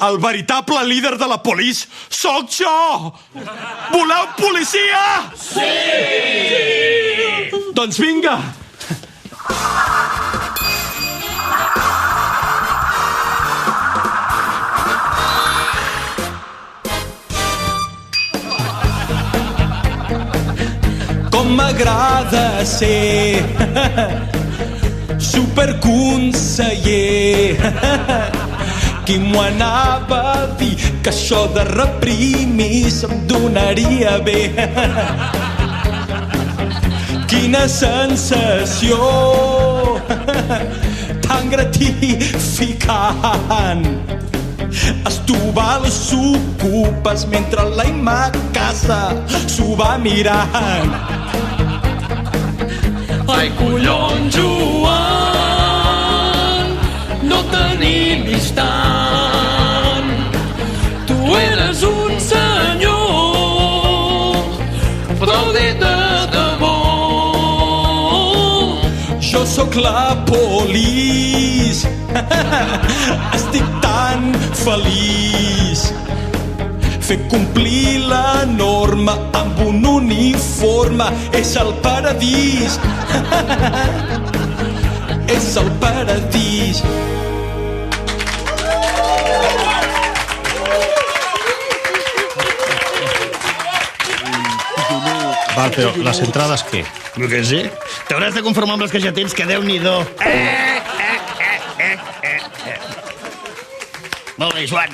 El veritable líder de la polis sóc jo! Voleu policia? Sí! Doncs vinga! Com m'agrada ser superconseller. Qui m'ho anava a dir que això de reprimir se'm donaria bé. Quina sensació tan gratificant estovar els ocupes mentre l'Aima a casa s'ho va mirant. Ai, collons, Joan, no tenim instant. Tu eres un senyor, prou dit de debò. Jo sóc la polis, estic tan feliç. Fer complir la norma amb un uniforme és el paradís. És el paradís. Val, però les entrades què? No què sé. T'hauràs de conformar amb les que ja tens, que Déu-n'hi-do. Molt bé, Joan.